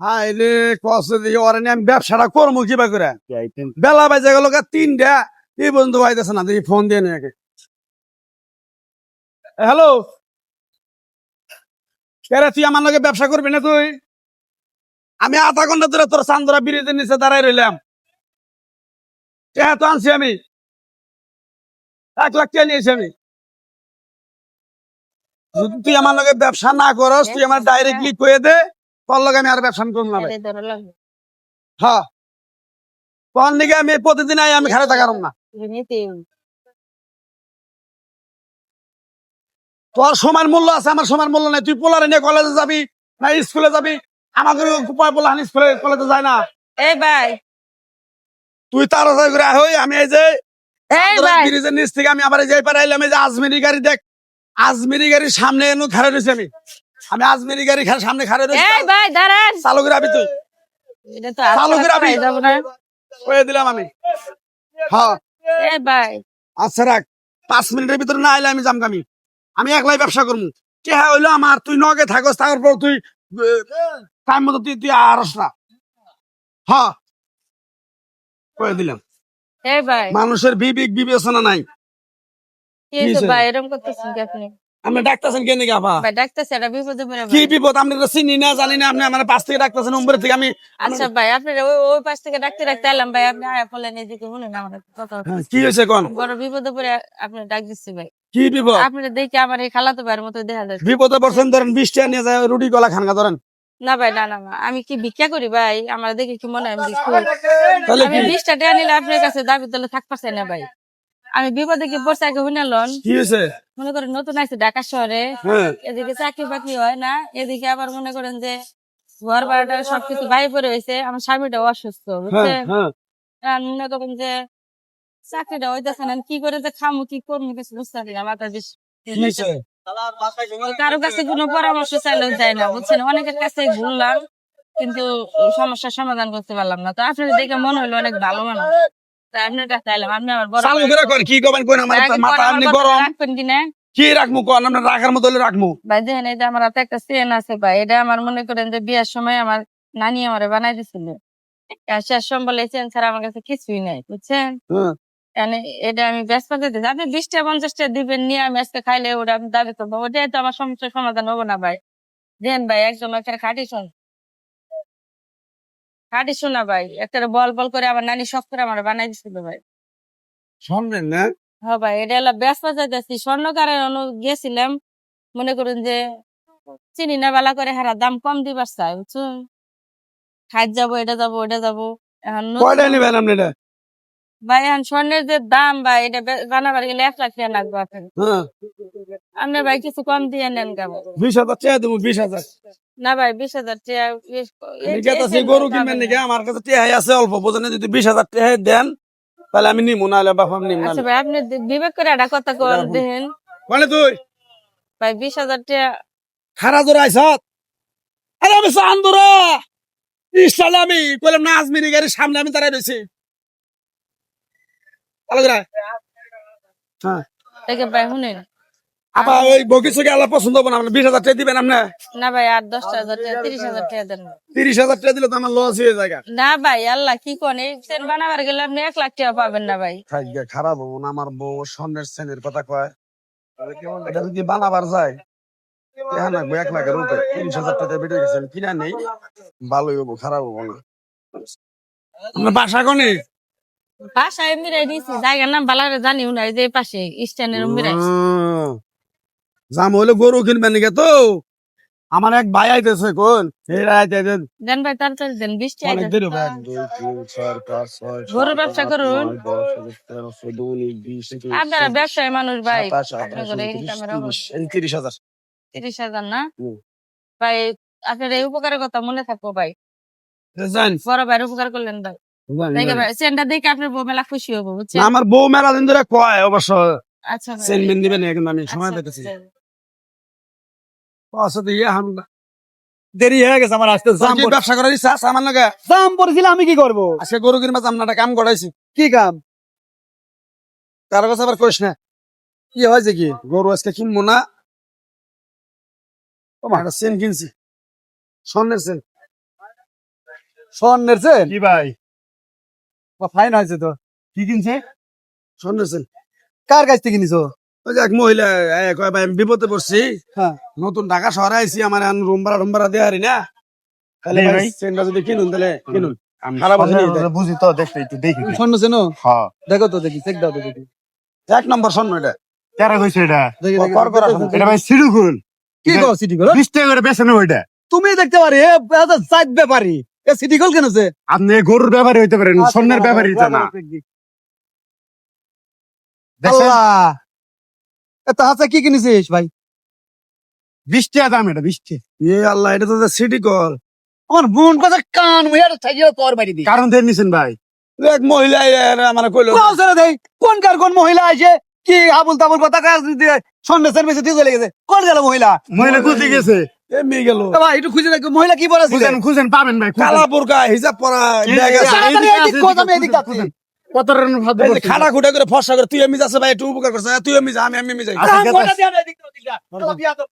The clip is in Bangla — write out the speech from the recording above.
হ্যাঁ রে কষ্ট দিয়ে ওরে নিয়ে আমি ব্যবসাটা করবো কিবা করে বেলা বাজে গেল 3টা এই পর্যন্ত পাইতেছে না দেখি ফোন দিয়ে নিয়ে হ্যালো কেরে তুই আমার লগে ব্যবসা করবি না তুই আমি আধা ঘন্টা ধরে তোর চান্দরা ব্রিজের নিচে দাঁড়াই রইলাম তো আনছি আমি 1 লাখ টাকা নিয়েছি আমি যদি তুই আমার লগে ব্যবসা না করস তুই আমার ডাইরেক্টলি কয়ে দে তোর লগে আমি আর ব্যবসা করবো না ভাই হ্যাঁ তোর নিকে আমি প্রতিদিন আমি খারে থাকার না তোর সময়ের মূল্য আছে আমার সময়ের মূল্য নাই তুই পোলারে নিয়ে কলেজে যাবি না স্কুলে যাবি আমাকে পোলা স্কুলে কলেজে যায় না এই ভাই তুই তাড়াতাড়ি করে আয় আমি এই যে এই ভাই ব্রিজের নিচ থেকে আমি আবার এই যে পারে আইলাম এই যে আজমেরি গাড়ি দেখ আজমেরি গাড়ির সামনে এনে খাড়ে রয়েছি আমি আজমেরি গাড়ি সামনে খাড়ে রয়েছি এই ভাই দাঁড়ান চালু করে আবি তুই এটা তো চালু করে আবি যাব না কয়ে দিলাম আমি হ্যাঁ এই ভাই আচ্ছা রাখ 5 মিনিটের ভিতরে না আইলে আমি জামগামি আমি একলাই ব্যবসা করবো কে হ্যাঁ হইলো আমার তুই নগে থাকস তারপর তুই টাইম মতো তুই আরস না হ্যাঁ কয়ে দিলাম এই ভাই মানুষের বিবেক বিবেচনা নাই কি হইছে ভাই এরকম করতেছেন কি আপনি আপনি ডাকতেছেন কেন আপা ভাই ডাকতেছে এটা বিপদে পড়ে কি ভাই বিপদ আপনি তো চিনি না জানি না আপনি আমার পাশ থেকে ডাকতেছেন উম্বরে থেকে আমি আচ্ছা ভাই আপনি ওই পাশ থেকে ডাকতে ডাকতে এলাম ভাই আপনি আয়া বলেন এদিকে শুনেন আমার কথা হ্যাঁ, কি হয়েছে কোন বড় বিপদে পড়ে আপনি ডাক দিচ্ছি ভাই কি বিপদ আপনি দেখে আমার এই খালাতো ভাইয়ের মতো দেখা যায় বিপদে পড়ছেন ধরেন 20 টাকা নিয়ে যায় রুটি গলা খানগা ধরেন না ভাই না আমি কি ভিক্ষা করি ভাই আমার দেখে কি মনে হয় আমি ভিক্ষুক? তাহলে আমি কি 20টা টাকা নিলে আপনার কাছে দাবি তাহলে থাক পারছে না ভাই আমি বিপদে কি পড়ছে আগে শুনালন কি হয়েছে মনে করেন নতুন আছে ঢাকা শহরে হ্যাঁ এদিকে চাকরি বাকরি হয় না এদিকে আবার মনে করেন যে ঘর ভাড়াটা সবকিছু বাইরে পড়ে হয়েছে আমার স্বামীটা অসুস্থ হ্যাঁ বুঝছেন হ্যাঁ আর মনে করেন যে চাকরিটা হইতেছে না কি করে যে খামু কি করবো কিছু বুঝতে পারি না মাথা বেশ কি হয়েছে কারো কাছে কোনো পরামর্শ চাইলেও যায় না বুঝছেন অনেকের কাছে ঘুরলাম কিন্তু সমস্যার সমাধান করতে পারলাম না তো আপনার দেখে মনে হলো অনেক ভালো মানুষ তাই আপনার কাছে এলাম আপনি আমার বড় চালু করে কর কি করবেন কোন আমার মাথা এমনি গরম রাখবেন কিনা কি রাখমু কোন আমরা রাখার মতো হলে রাখমু ভাই দেখেন এই যে আমার হাতে একটা চেন আছে ভাই এটা আমার মনে করেন যে বিয়ের সময় আমার নানি আমারে বানাই দিছিল শেষ সম্বলে চেন ছাড়া আমার কাছে কিছুই নাই বুঝছেন হ্যাঁ এটা আমি ব্যস্ত দিতে আপনি 20টা 50টা দিবেন নিয়ে আমি আজকে খাইলে ওটা আমি দাবি করবো ওটাই তো আমার সমস্যার সমাধান হবো না ভাই দেন ভাই একদম একটা খাটি শোনা ভাই একটা বল বল করে আমার নানি শখ করে আমার বানাই দিছিল ভাই শুনবেন না হ্যাঁ ভাই এটা হলো ব্যস্ত যাইতেছি স্বর্ণকারে গেছিলাম মনে করুন যে চিনি না বেলা করে হারা দাম কম দিবার চাই বুঝছো খাদ যাবো এটা যাবো ওটা যাবো এখন কয়টা নিবেন আপনি এটা ভাই এখন স্বর্ণের যে দাম ভাই এটা বানাবার গেলে 1 লাখ টাকা লাগবে আপনার হ্যাঁ আপনার ভাই কিছু কম দিয়ে নেন কেমন 20,000 টাকা দেবো 20,000 না ভাই 20,000 টাকা আমি কাছে গরু কিনবেন নাকি আমার কাছে টেহাই আছে অল্প বোঝেন যদি 20,000 টাকা দেন তাহলে আমি নিমু নাহলে বাপ আমি নিম না আচ্ছা ভাই আপনি বিবেক করে একটা কথা কর দেখেন মানে তুই ভাই 20,000 টাকা খারা ধরে আইসত আরে আমি চান্দরা ইস্টালে আমি কইলাম না আজমিরি গাড়ির সামনে আমি দাঁড়াই রয়েছি ভালো করে হ্যাঁ দেখে ভাই শুনেন আবার ওই বগিচকে আল্লাহ পছন্দ হবো না 20,000 টাকা দিবেন আপনি না ভাই 8-10,000 টাকা 30,000 টাকা দেন 30,000 টাকা দিলে তো আমার লস হয়ে যায় না ভাই আল্লাহ কি কোন এই চেন বানাবার গেলে আপনি 1 লাখ টাকা পাবেন না ভাই খারাপ হবো না আমার বউ স্বর্ণের শ্রেণীর কথা কয় এটা যদি বানাবার যায় হ্যাঁ না 1 লাখের উপরে 30,000 টাকা বেড়ে গেছেন কিনা নেই ভালোই হবো খারাপ হবো না আপনার বাসা কোনে বাসায় মিরাই দিয়েছি জায়গার নাম বালারে জানিও না এই যে পাশে স্ট্যান্ডের মিরাইছি জাম হলে গরু কিনবেন নাকি তো আমার এক ভাই আইতেছে কোন দেন ভাই তাড়াতাড়ি দেন 20 টাকা অনেক দেন। দেরি হবে 1 2 3 4 5 6 গরুর ব্যবসা করুন 13 আপনারা ব্যবসায়ী মানুষ ভাই 30,000 30,000 না হুম। ভাই আপনার এই উপকারের কথা মনে থাকবো ভাই জান বড় ভাইয়ের উপকার করলেন ভাই দেখে ভাই চেনটা দেখে আপনার বউ মেলা খুশি হবো বুঝছেন আমার বউ মেলা দিন ধরে কয় অবশ্য আচ্ছা ভাই সেনমেন দিবেন কিন্তু আমি সময় আচ্ছা, দিতেছি আচ্ছা। অসত ইয়ে হামলা দেরি হয়ে গেছে আমার আসতে জাম ব্যবসা করার ইচ্ছা আছে আমার লগে জাম পড়েছিল আমি কি করব আজকে গরু কিনবা জাম না একটা কাম করাইছি কি কাম কারো কাছে আবার কইস না কি হয়েছে কি গরু আজকে কিনবো না একটা চেন কিনছি স্বর্ণের চেন স্বর্ণের চেন কি ভাই ফাইন হয়েছে তো। কি কিনছে? স্বর্ণের চেন। কার কাছ থেকে কিনিছো? ওই যে এক মহিলা কয় ভাই আমি বিপদে পড়ছি, হ্যাঁ নতুন ঢাকা শহরে আইছি, আমার রুম ভাড়া দেওয়া হারি না, তাহলে দেই ভাই ভাই। চেনটা যদি কিনুন তাহলে কিনুন। আমি খারাপ আছে স্বর্ণের না? কথা বুঝি তো, দেখতে একটু দেখি। স্বর্ণ চেনো? হ্যাঁ দেখো তো দেখি, চেক দাও তো দেখি। 1 নম্বর স্বর্ণ এটা। কারা কইছে এটা? দেখি, দেখি, কর করা দেখি, দেখি। এটা ভাই সিডুকুল। কি কও সিটি গোল? 20 টাকা করে বেচেন ওইটা। তুমি দেখতে পারি side Bepari a city gold কেনছে? আপনি গরুর ব্যাপারী হইতে পারেন, স্বর্ণের ব্যাপারী তো না। দেখছেন? আল্লাহ, এত হাতে কি কিনেছিস ভাই? 20 টাকা দাম এটা, 20 টাকা। আল্লাহ, এটা তো সিটি কল। আমার বোন কথা কান মুইয়ার থাকিও তোর বাড়ি দি। কারণ দিয়ে নিছেন ভাই। এক মহিলা আমার কইলো কোন ছেড়ে দেই, কোন কার কোন মহিলা আছে কি আবুল তাবুল কথা কাজ দিয়ে সন্ধ্যা সার্ভিসে দিয়ে চলে গেছে। কোন গেল মহিলা? মহিলা কুচি গেছে। এমনি গেল, এ ভাই একটু খুঁজে দেখো মহিলা কি বলেছিল? খুঁজেন খুঁজেন পাবেন ভাই, খুঁজেন। কালা বোরকা হিজাব পরা ব্যাগ আছে। তাড়াতাড়ি এদিক কথা আমি এদিক যাচ্ছি। কত রানের ভাত এই যে খাটা খুঁটা করে ফর্সা করে তুই আমি যাচ্ছে ভাই, একটু উপকার করছে, তুই আমি যা, আমি যাই। আচ্ছা, কোনটা দিয়ে এদিক দাও, এদিক দাও। বিয়া তো